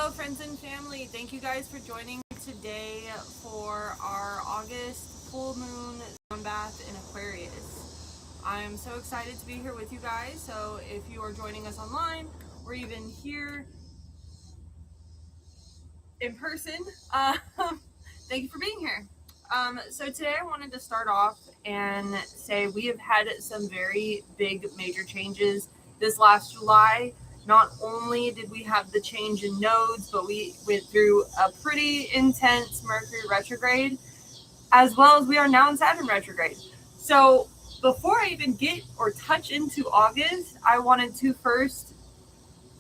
Hello, friends and family. Thank you guys for joining today for our August full moon sound bath in Aquarius. I'm so excited to be here with you guys. So if you are joining us online or even here in person, thank you for being here. So today I wanted to start off and say we have had some very big major changes this last July. Not only did we have the change in nodes, but we went through a pretty intense Mercury retrograde, as well as we are now in Saturn retrograde. So before I even get or touch into August, I wanted to first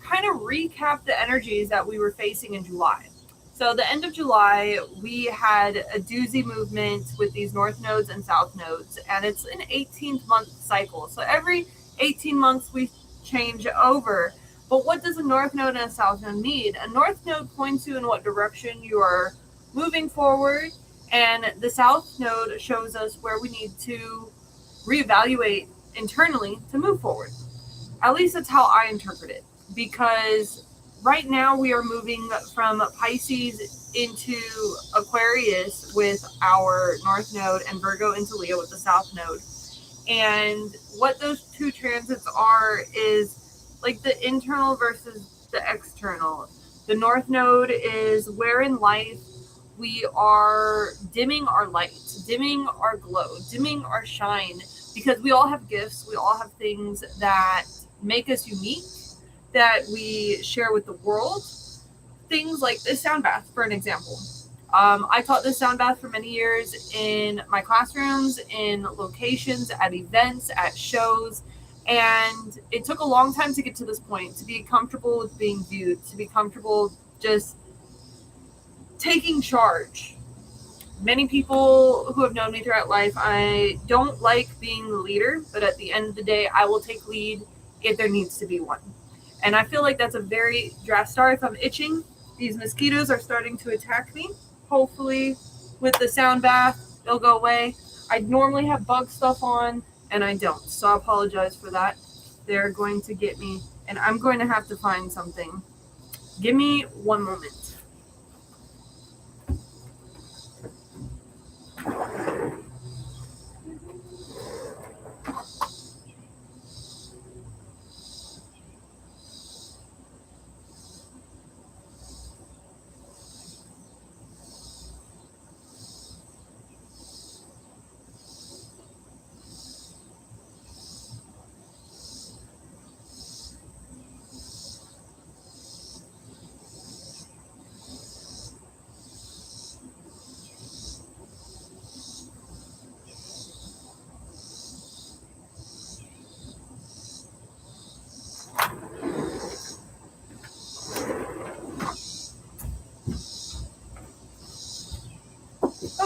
kind of recap the energies that we were facing in July. So the end of July, we had a dozy movement with these north nodes and south nodes, and it's an 18-month cycle. So every 18 months we change over. But what does a north node and a south node mean? A north node points you in what direction you are moving forward, and the south node shows us where we need to reevaluate internally to move forward. At least that's how I interpret it, because right now we are moving from Pisces into Aquarius with our north node and Virgo into Leo with the south node. And what those two transits are is like the internal versus the external. The north node is where in life we are dimming our light, dimming our glow, dimming our shine, because we all have gifts, we all have things that make us unique, that we share with the world. Things like this sound bath, for an example. I taught this sound bath for many years in my classrooms, in locations, at events, at shows, and it took a long time to get to this point, to be comfortable with being viewed, to be comfortable just taking charge. Many people who have known me throughout life, I don't like being the leader, but at the end of the day, I will take lead if there needs to be one. And I feel like that's a very drastic. Sorry if I'm itching. These mosquitoes are starting to attack me. Hopefully with the sound bath, they'll go away. I normally have bug stuff on, and I don't. So I apologize for that. They're going to get me, and I'm going to have to find something. Give me one moment.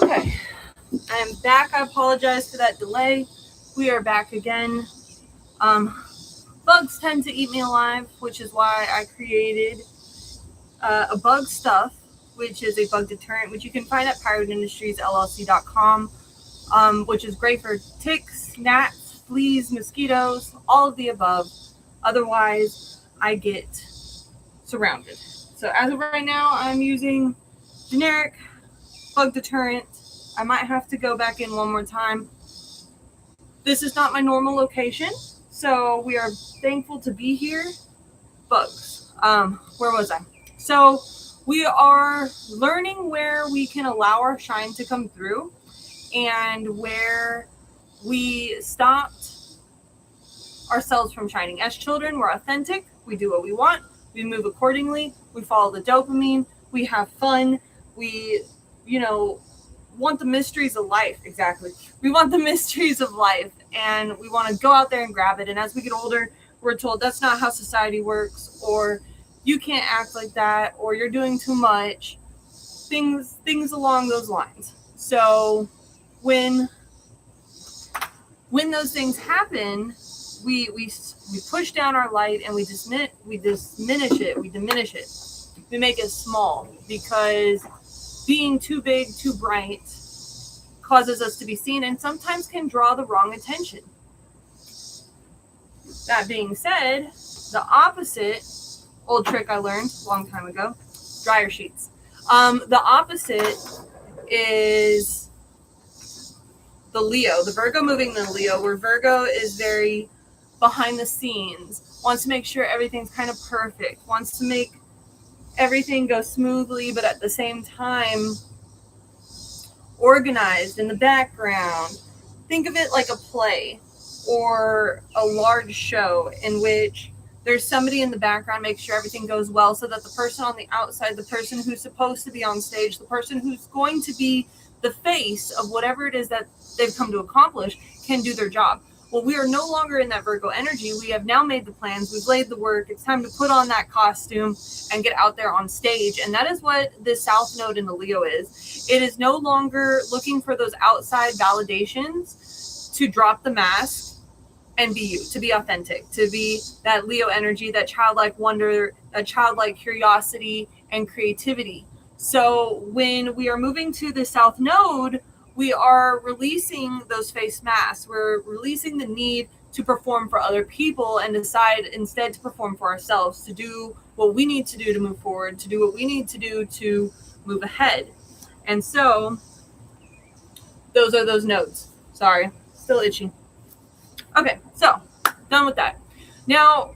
Okay, I am back. I apologize for that delay. We are back again. Bugs tend to eat me alive, which is why I created a bug stuff, which is a bug deterrent, which you can find at pirateindustries.llc.com, which is great for ticks, gnats, fleas, mosquitoes, all of the above. Otherwise, I get surrounded. So as of right now, I'm using generic bug deterrent. I might have to go back in one more time. This is not my normal location, so we are thankful to be here. Bugs. Where was I? So we are learning where we can allow our shine to come through, and where we stopped ourselves from shining. As children, we're authentic. We do what we want. We move accordingly. We follow the dopamine. We have fun. We, want the mysteries of life. Exactly. We want the mysteries of life, and we want to go out there and grab it. And as we get older, we're told that's not how society works, or you can't act like that, or you're doing too much. Things along those lines. So when those things happen, we push down our light, and we diminish it. We make it small, because being too big, too bright causes us to be seen, and sometimes can draw the wrong attention. That being said, the opposite, old trick I learned a long time ago, dryer sheets. The opposite is the Leo, the Virgo moving the Leo, where Virgo is very behind the scenes, wants to make sure everything's kind of perfect, wants to make everything go smoothly, but at the same time organized in the background. Think of it like a play or a large show in which there's somebody in the background, make sure everything goes well, so that the person on the outside, the person who's supposed to be on stage, the person who's going to be the face of whatever it is that they've come to accomplish, can do their job. Well, we are no longer in that Virgo energy. We have now made the plans. We've laid the work. It's time to put on that costume and get out there on stage. And that is what this South Node in the Leo is. It is no longer looking for those outside validations to drop the mask and be you, to be authentic, to be that Leo energy, that childlike wonder, a childlike curiosity and creativity. So when we are moving to the South Node, we are releasing those face masks. We're releasing the need to perform for other people and decide instead to perform for ourselves, to do what we need to do to move forward, to do what we need to do to move ahead. And so those are those nodes. Sorry, still itchy. Okay, so done with that. Now,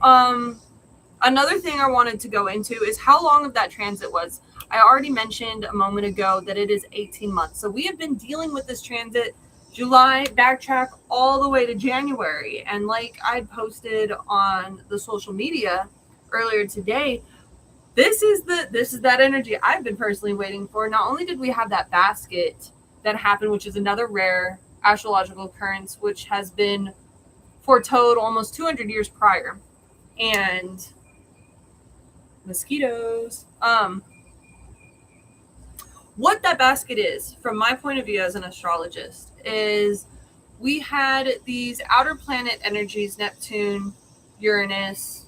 another thing I wanted to go into is how long of that transit was. I already mentioned a moment ago that it is 18 months. So we have been dealing with this transit July, backtrack all the way to January. And like I posted on the social media earlier today, this is that energy I've been personally waiting for. Not only did we have that basket that happened, which is another rare astrological occurrence, which has been foretold almost 200 years prior, and mosquitoes. What that basket is, from my point of view as an astrologist, is we had these outer planet energies, Neptune, Uranus,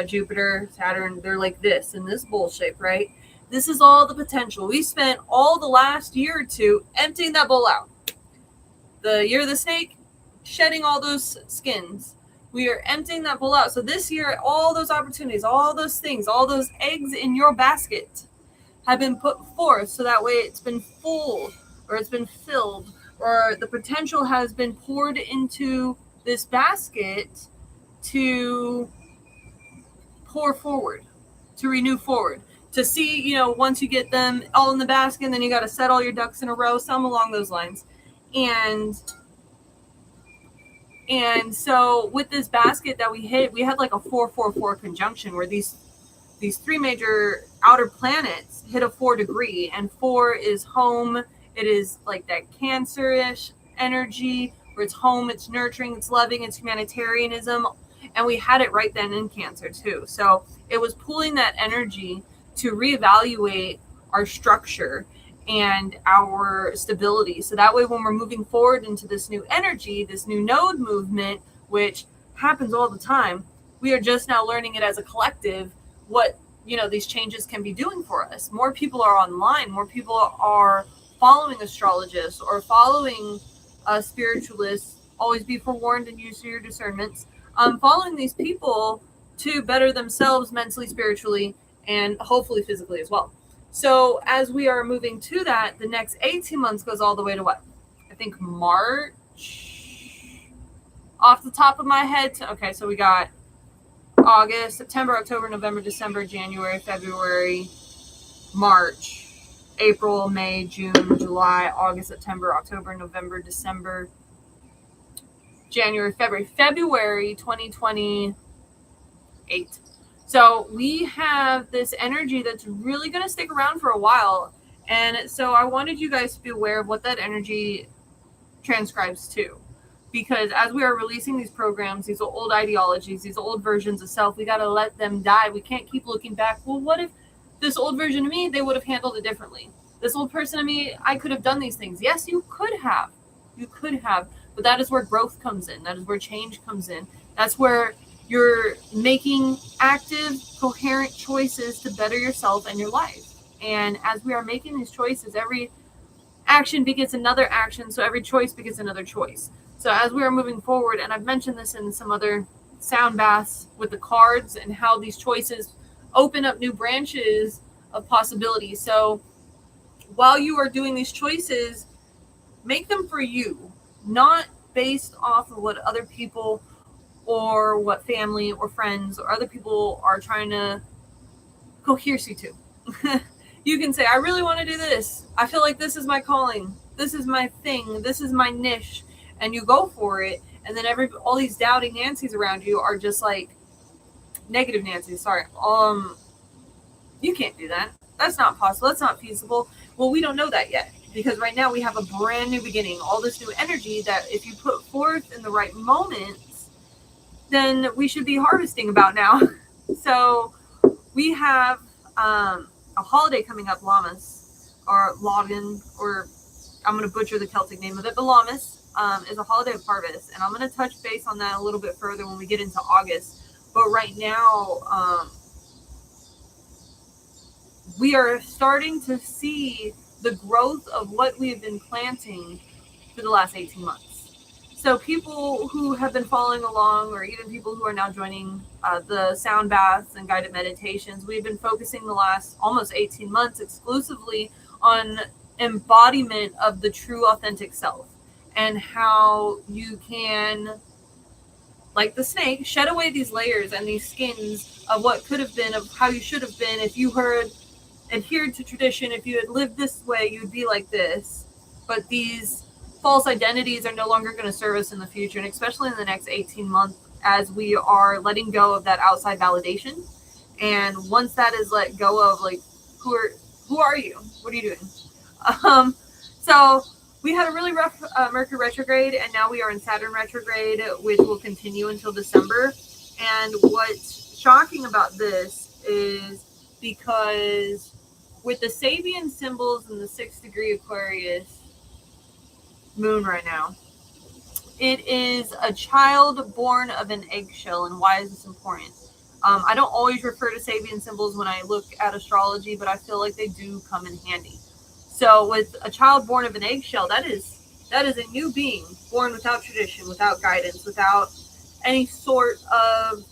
Jupiter, Saturn. They're like this in this bowl shape, right? This is all the potential. We spent all the last year or two emptying that bowl out. The year of the snake, shedding all those skins. We are emptying that bowl out. So this year, all those opportunities, all those things, all those eggs in your basket have been put forth, so that way it's been full, or it's been filled, or the potential has been poured into this basket to pour forward, to renew forward, to see, once you get them all in the basket, then you got to set all your ducks in a row, some along those lines. And so with this basket that we had like a 4-4-4 conjunction where these three major outer planets hit a 4 degree, and 4 is home. It is like that Cancer-ish energy where it's home, it's nurturing, it's loving, it's humanitarianism. And we had it right then in Cancer too. So it was pulling that energy to reevaluate our structure and our stability. So that way, when we're moving forward into this new energy, this new node movement, which happens all the time, we are just now learning it as a collective, what these changes can be doing for us. More people are online, more people are following astrologists or following spiritualists. Always be forewarned and use your discernments. Following these people to better themselves mentally, spiritually, and hopefully physically as well. So as we are moving to that, the next 18 months goes all the way to what? I think March, off the top of my head. Okay, so we got August, September, October, November, December, January, February, March, April, May, June, July, August, September, October, November, December, January, February 2028. So we have this energy that's really going to stick around for a while. And so I wanted you guys to be aware of what that energy transcribes to. Because as we are releasing these programs, these old ideologies, these old versions of self, we got to let them die. We can't keep looking back. Well, what if this old version of me, they would have handled it differently? This old person of me, I could have done these things. Yes, you could have. You could have. But that is where growth comes in. That is where change comes in. That's where you're making active, coherent choices to better yourself and your life. And as we are making these choices, every action begets another action. So every choice begets another choice. So as we are moving forward, and I've mentioned this in some other sound baths with the cards and how these choices open up new branches of possibility. So while you are doing these choices, make them for you, not based off of what other people or what family or friends or other people are trying to coerce you to. You can say, I really want to do this. I feel like this is my calling. This is my thing. This is my niche. And you go for it. And then all these doubting Nancy's around you are just like negative Nancy's. Sorry. You can't do that. That's not possible. That's not feasible. Well, we don't know that yet, because right now we have a brand new beginning, all this new energy that if you put forth in the right moments, then we should be harvesting about now. So we have a holiday coming up, Lammas, or Laudin, or I'm going to butcher the Celtic name of it, but Lammas is a holiday of harvest. And I'm going to touch base on that a little bit further when we get into August. But right now, we are starting to see the growth of what we've been planting for the last 18 months. So people who have been following along, or even people who are now joining the sound baths and guided meditations, we've been focusing the last almost 18 months exclusively on embodiment of the true authentic self, and how you can, like the snake, shed away these layers and these skins of what could have been, of how you should have been if you had adhered to tradition. If you had lived this way, you'd be like this. But these false identities are no longer going to serve us in the future, and especially in the next 18 months, as we are letting go of that outside validation. And once that is let go of, like, who are you? What are you doing? So we had a really rough Mercury retrograde, and now we are in Saturn retrograde, which will continue until December. And what's shocking about this is because with the Sabian symbols in the 6th degree Aquarius moon right now, it is a child born of an eggshell. And why is this important? I don't always refer to Sabian symbols when I look at astrology, but I feel like they do come in handy. So with a child born of an eggshell, that is a new being born without tradition, without guidance, without any sort of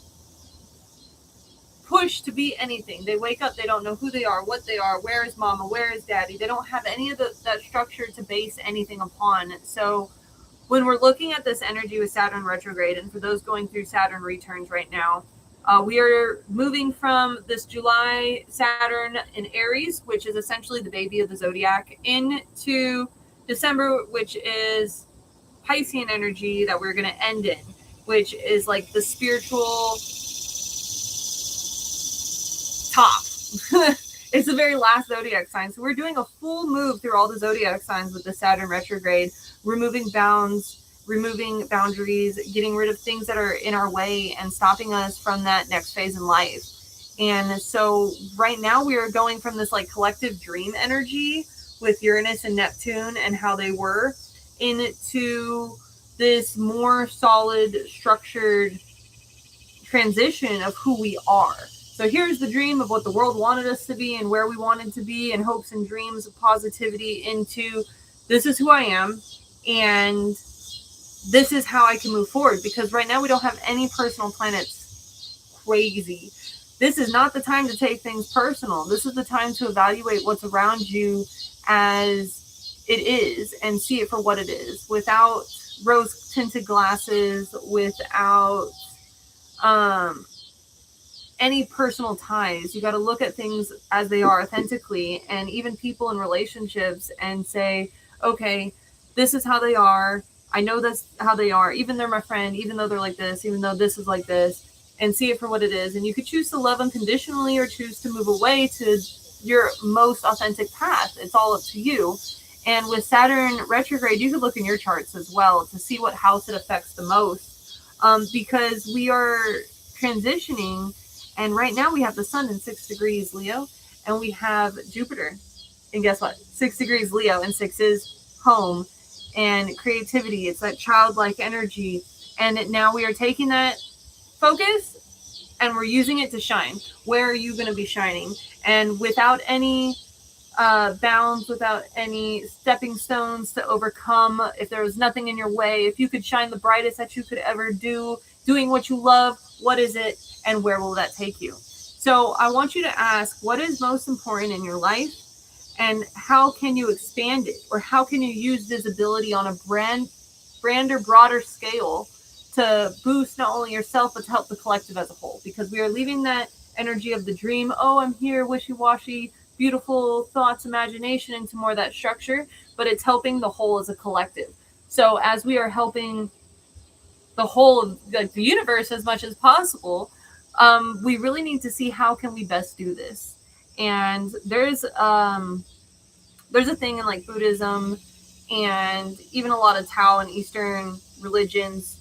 push to be anything. They wake up, they don't know who they are, what they are, where is mama, where is daddy. They don't have any of that structure to base anything upon. So when we're looking at this energy with Saturn retrograde, and for those going through Saturn returns right now, we are moving from this July Saturn in Aries, which is essentially the baby of the zodiac, into December, which is Piscean energy that we're going to end in, which is like the spiritual top. It's the very last zodiac sign. So we're doing a full move through all the zodiac signs with the Saturn retrograde, removing bounds, removing boundaries, getting rid of things that are in our way and stopping us from that next phase in life. And so right now we are going from this like collective dream energy with Uranus and Neptune and how they were, into this more solid, structured transition of who we are. So here's the dream of what the world wanted us to be and where we wanted to be, and hopes and dreams of positivity, into this is who I am, and this is how I can move forward. Because right now we don't have any personal planets. Crazy. This is not the time to take things personal. This is the time to evaluate what's around you as it is and see it for what it is, without rose-tinted glasses, without any personal ties. You got to look at things as they are authentically, and even people in relationships, and say, okay, this is how they are. I know that's how they are. Even they're my friend, even though they're like this, even though this is like this, and see it for what it is. And you could choose to love unconditionally or choose to move away to your most authentic path. It's all up to you. And with Saturn retrograde, you could look in your charts as well to see what house it affects the most, because we are transitioning. And right now we have the sun in 6 degrees Leo, and we have Jupiter. And guess what? 6 degrees Leo, and 6 is home and creativity. It's that childlike energy. And now we are taking that focus and we're using it to shine. Where are you going to be shining? And without any bounds, without any stepping stones to overcome, if there was nothing in your way, if you could shine the brightest that you could ever do, doing what you love, what is it? And where will that take you? So I want you to ask, what is most important in your life, and how can you expand it, or how can you use visibility on a grander, broader scale to boost not only yourself but to help the collective as a whole? Because we are leaving that energy of the dream, oh, I'm here, wishy-washy, beautiful thoughts, imagination, into more of that structure, but it's helping the whole as a collective. So as we are helping the whole of the universe as much as possible, we really need to see how can we best do this. And there's a thing in like Buddhism and even a lot of Tao and Eastern religions,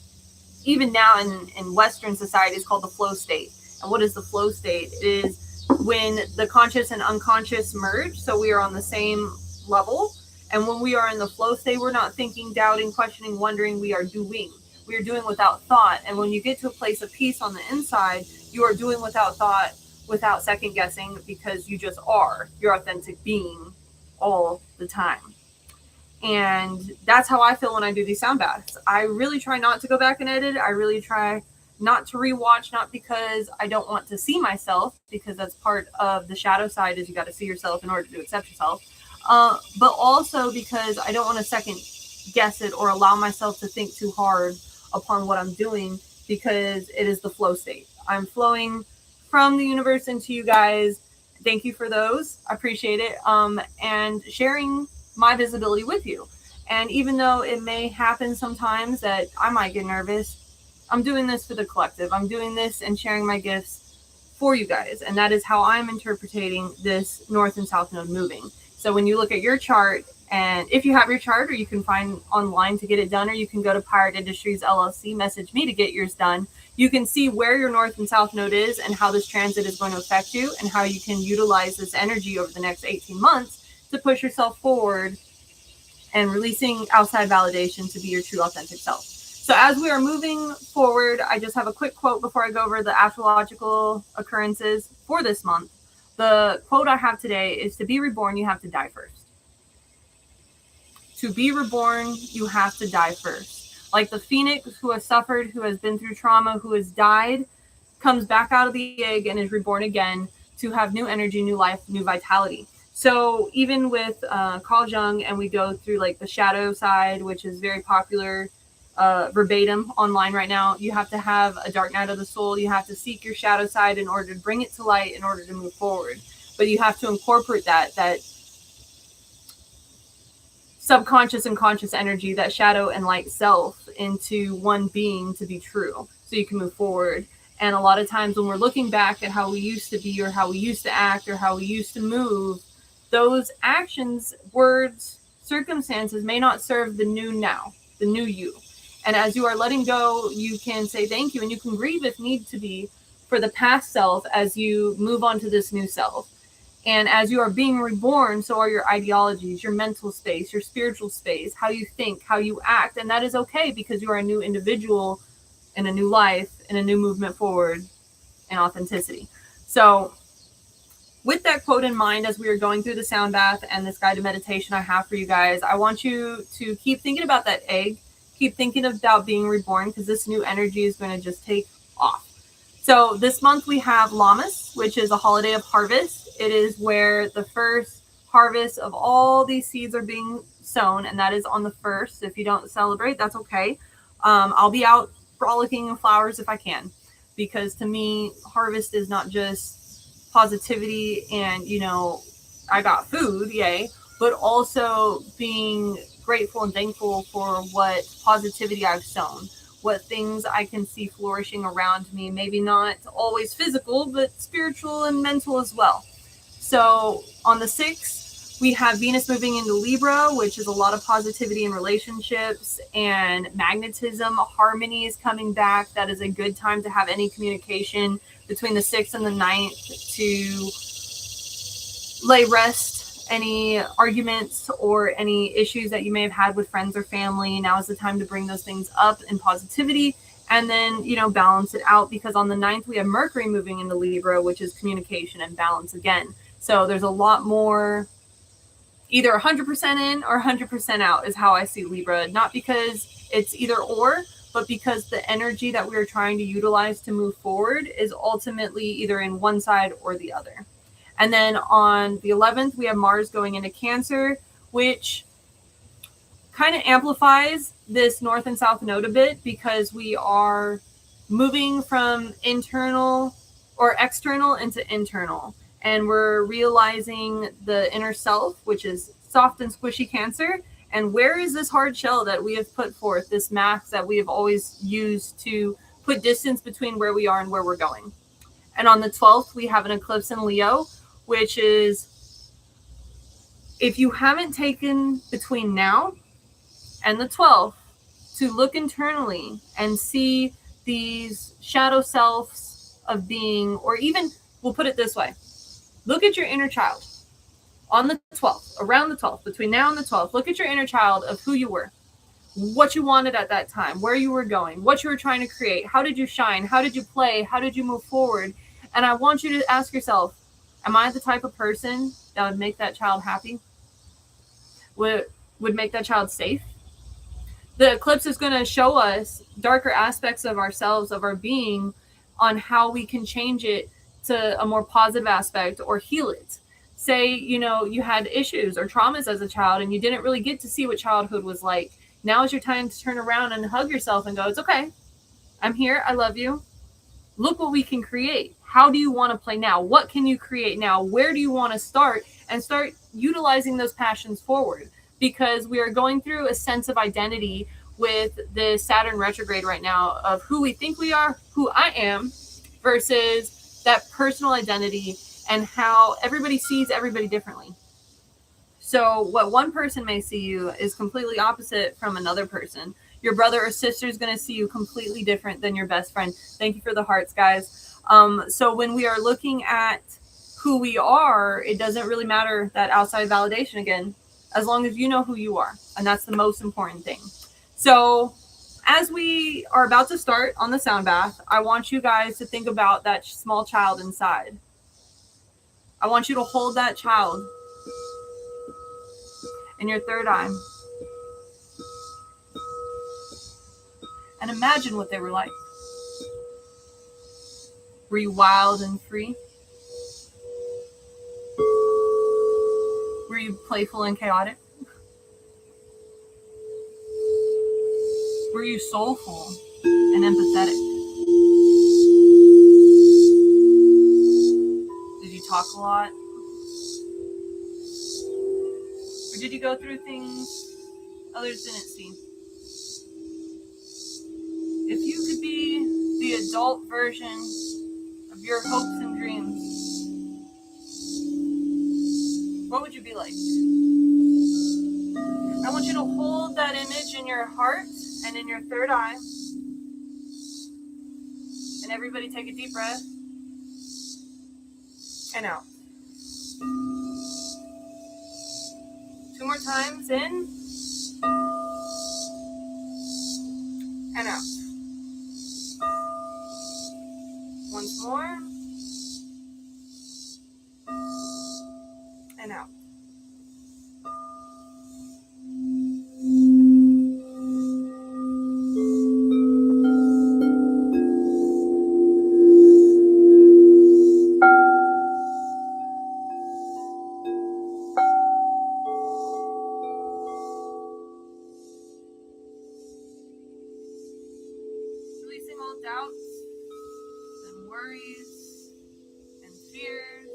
even now in Western society, is called the flow state. And what is the flow state? It is when the conscious and unconscious merge, so we are on the same level. And when we are in the flow state, we're not thinking, doubting, questioning, wondering, we are doing. We are doing without thought. And when you get to a place of peace on the inside, you are doing without thought, without second guessing, because you just are your authentic being all the time. And that's how I feel when I do these sound baths. I really try not to go back and edit. I really try not to rewatch, not because I don't want to see myself, because that's part of the shadow side, is you got to see yourself in order to accept yourself. But also because I don't want to second guess it or allow myself to think too hard upon what I'm doing, because it is the flow state. I'm flowing from the universe into you guys. Thank you for those. I appreciate it. And sharing my visibility with you. And even though it may happen sometimes that I might get nervous, I'm doing this for the collective. I'm doing this and sharing my gifts for you guys. And that is how I'm interpreting this North and South Node moving. So when you look at your chart, and if you have your chart, or you can find online to get it done, or you can go to Pirate Industries LLC, message me to get yours done, you can see where your North and South Node is and how this transit is going to affect you, and how you can utilize this energy over the next 18 months to push yourself forward and releasing outside validation to be your true authentic self. So as we are moving forward, I just have a quick quote before I go over the astrological occurrences for this month. The quote I have today is, to be reborn, you have to die first. To be reborn, you have to die first. Like the phoenix who has suffered, who has been through trauma, who has died, comes back out of the egg and is reborn again to have new energy, new life, new vitality. So even with Carl Jung, and we go through like the shadow side, which is very popular verbatim online right now, you have to have a dark night of the soul. You have to seek your shadow side in order to bring it to light, in order to move forward. But you have to incorporate that subconscious and conscious energy, that shadow and light self, into one being to be true, so you can move forward. And a lot of times when we're looking back at how we used to be, or how we used to act, or how we used to move, those actions, words, circumstances may not serve the new now, the new you. And as you are letting go, you can say thank you, and you can grieve if need to be for the past self as you move on to this new self. And as you are being reborn, so are your ideologies, your mental space, your spiritual space, how you think, how you act. And that is okay, because you are a new individual in a new life, in a new movement forward in authenticity. So with that quote in mind, as we are going through the sound bath and this guided meditation I have for you guys, I want you to keep thinking about that egg, keep thinking about being reborn, because this new energy is going to just take off. So this month we have Lammas, which is a holiday of harvest. It is where the first harvest of all these seeds are being sown, and that is on the 1st. If you don't celebrate, that's okay. I'll be out frolicking in flowers if I can, because to me, harvest is not just positivity and, I got food, yay, but also being grateful and thankful for what positivity I've sown, what things I can see flourishing around me, maybe not always physical, but spiritual and mental as well. So on the 6th, we have Venus moving into Libra, which is a lot of positivity in relationships and magnetism. Harmony is coming back. That is a good time to have any communication between the 6th and the 9th to lay rest any arguments or any issues that you may have had with friends or family. Now is the time to bring those things up in positivity, and then, balance it out, because on the 9th, we have Mercury moving into Libra, which is communication and balance again. So there's a lot more either 100% in or 100% out is how I see Libra. Not because it's either or, but because the energy that we're trying to utilize to move forward is ultimately either in one side or the other. And then on the 11th, we have Mars going into Cancer, which kind of amplifies this north and south node a bit because we are moving from internal or external into internal. And we're realizing the inner self, which is soft and squishy Cancer. And where is this hard shell that we have put forth, this mask that we have always used to put distance between where we are and where we're going? And on the 12th, we have an eclipse in Leo, which is, if you haven't taken between now and the 12th to look internally and see these shadow selves of being, or even, we'll put it this way, look at your inner child on the 12th, around the 12th, between now and the 12th, look at your inner child of who you were, what you wanted at that time, where you were going, what you were trying to create, how did you shine, how did you play, how did you move forward? And I want you to ask yourself, am I the type of person that would make that child happy? Would make that child safe? The eclipse is going to show us darker aspects of ourselves, of our being, on how we can change it to a more positive aspect or heal it. Say, you had issues or traumas as a child and you didn't really get to see what childhood was like. Now is your time to turn around and hug yourself and go, it's okay. I'm here. I love you. Look what we can create. How do you want to play now? What can you create now? Where do you want to start? And start utilizing those passions forward. Because we are going through a sense of identity with the Saturn retrograde right now of who we think we are, who I am, versus that personal identity and how everybody sees everybody differently. So what one person may see you is completely opposite from another person. Your brother or sister is going to see you completely different than your best friend. Thank you for the hearts, guys. So when we are looking at who we are, it doesn't really matter that outside validation again, as long as you know who you are. And that's the most important thing. So as we are about to start on the sound bath, I want you guys to think about that small child inside. I want you to hold that child in your third eye. And imagine what they were like. Were you wild and free? Were you playful and chaotic? Were you soulful and empathetic? Did you talk a lot? Or did you go through things others didn't see? If you could be the adult version of your hopes and dreams, what would you be like? I want you to hold that image in your heart and in your third eye. And everybody take a deep breath. And out. 2 more times, in. And out. Once more. And out. Releasing all doubts and worries and fears.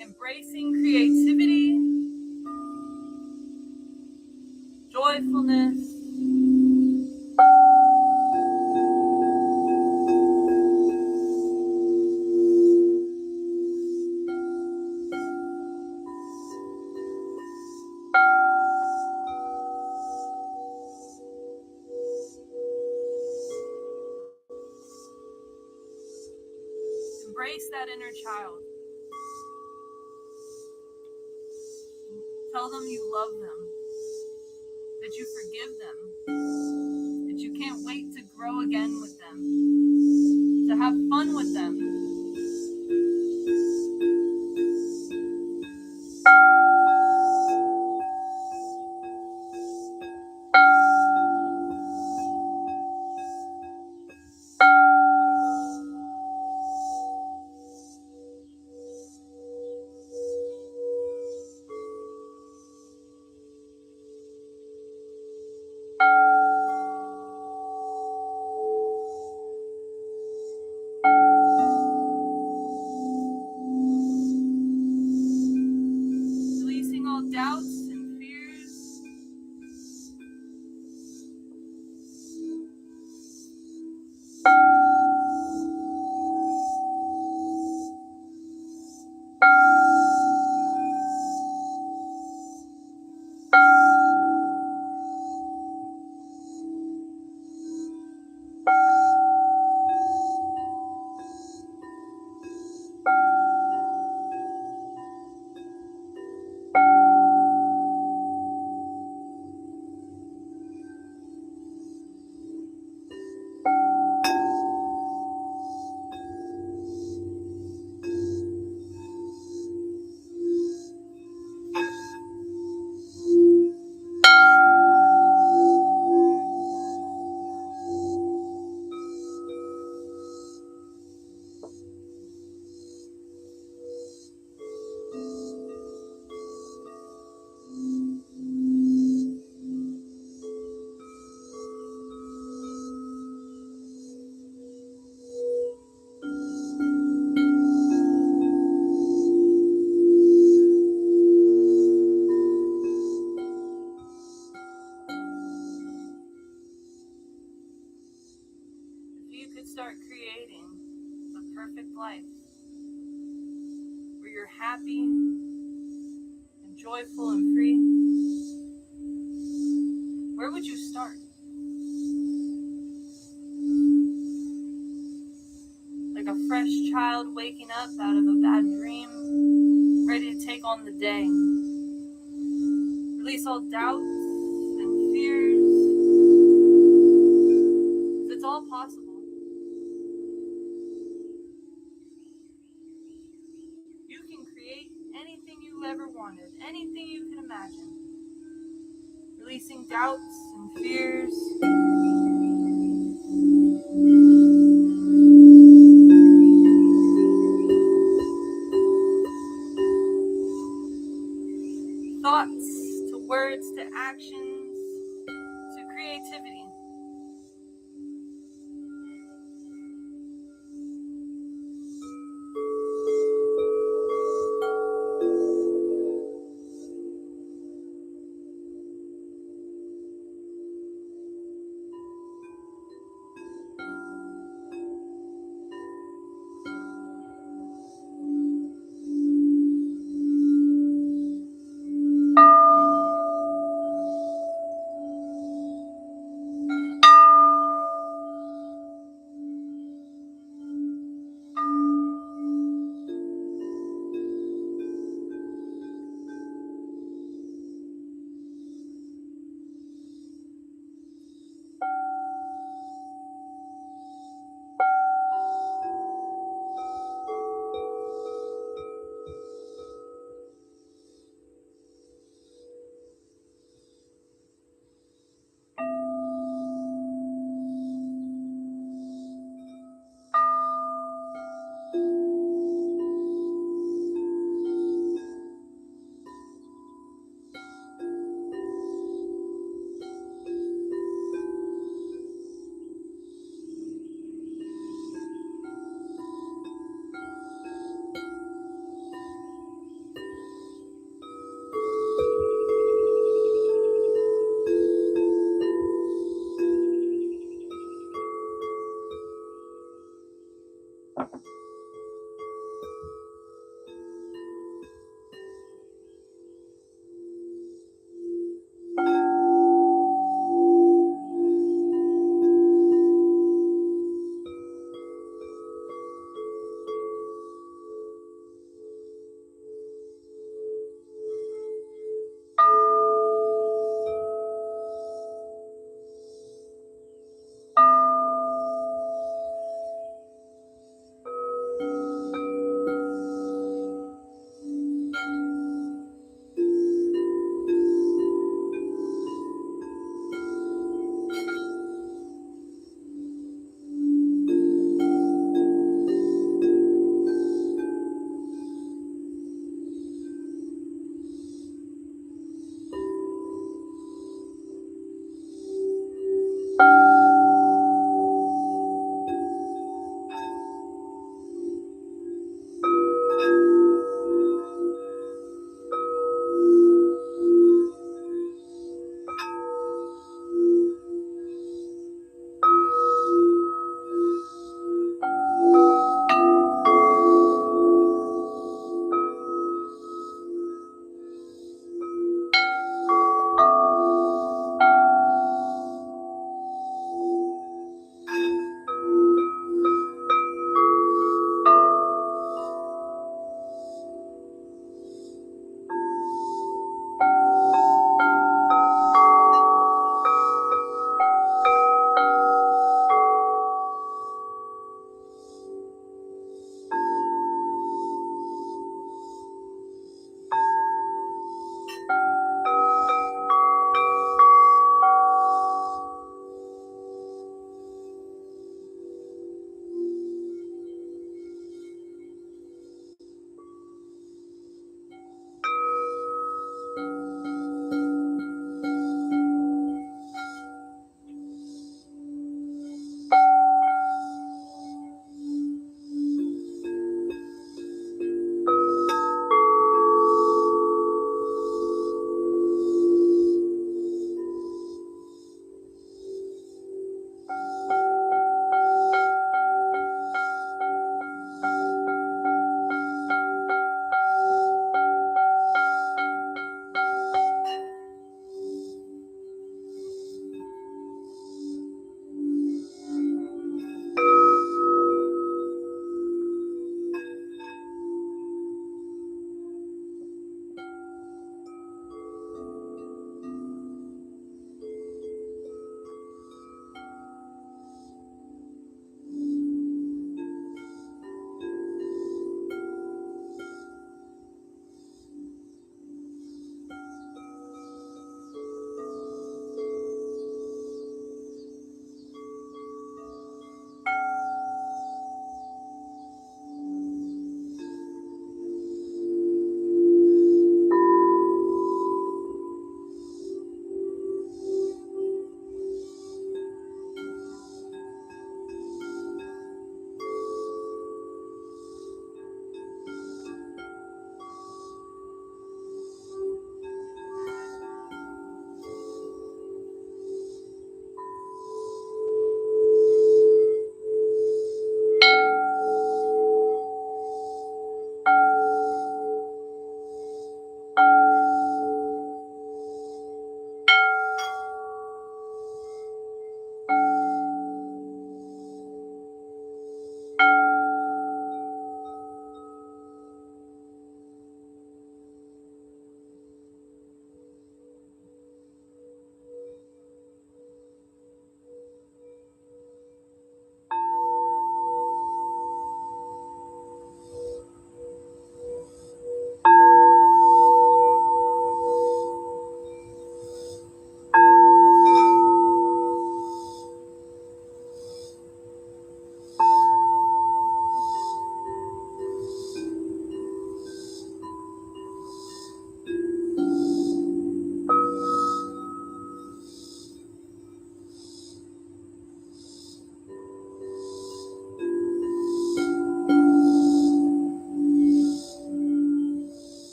Embracing creativity, joyfulness, embrace that inner child. Tell them you love them, that you forgive them, that you can't wait to grow again with them, to have fun with them, joyful and free, where would you start? Like a fresh child waking up out of a bad dream, ready to take on the day. Release all doubts and fears. It's all possible. You can create anything you ever wanted, anything you can imagine. Releasing doubts and fears. Thoughts to words to actions to creativity.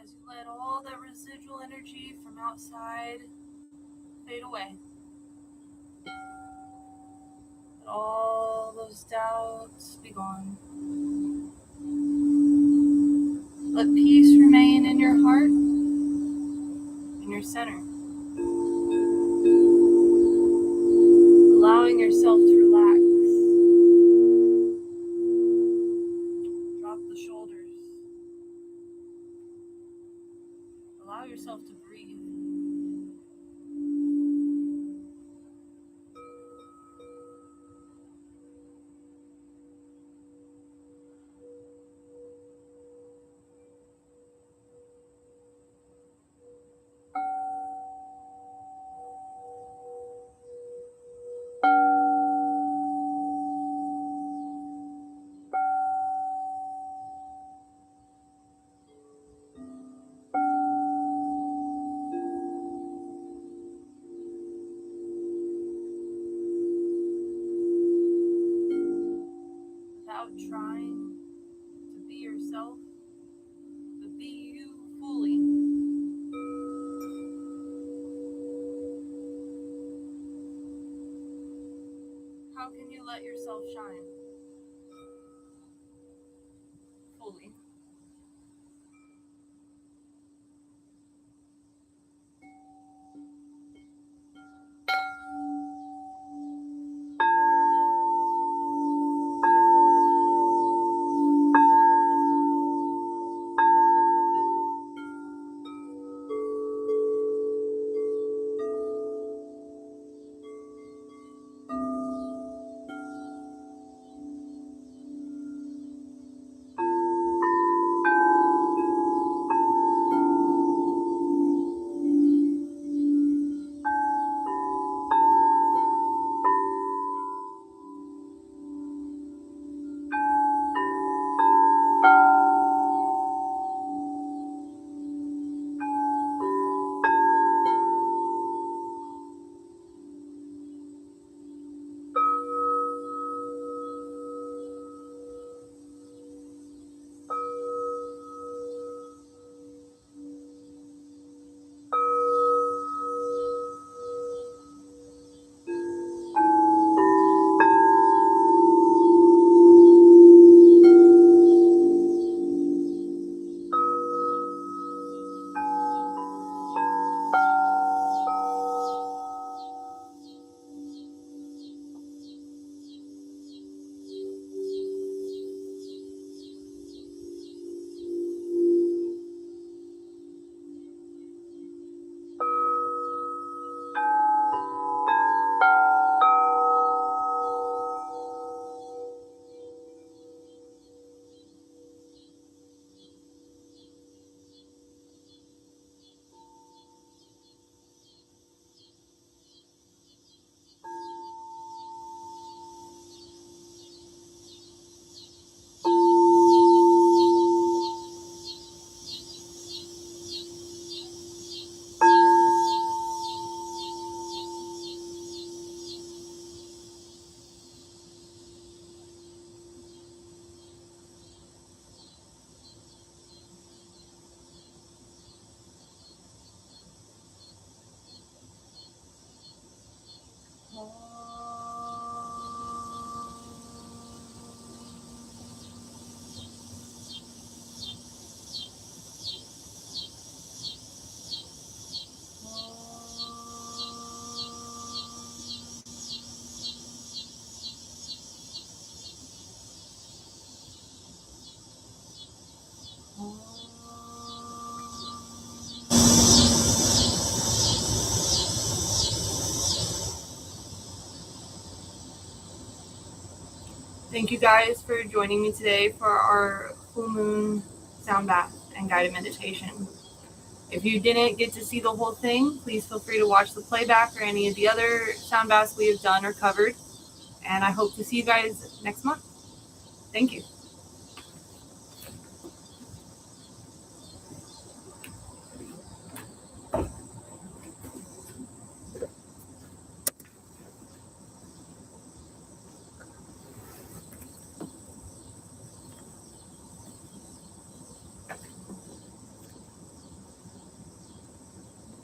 as you let all that residual energy from outside fade away. Let all those doubts be gone. Let peace remain in your heart, in your center. Allowing yourself to relax. Drop the shoulders. Allow yourself to breathe. Without trying to be yourself, but be you fully. How can you let yourself shine fully? Thank you guys for joining me today for our full moon sound bath and guided meditation. If you didn't get to see the whole thing, please feel free to watch the playback or any of the other sound baths we have done or covered. And I hope to see you guys next month. Thank you.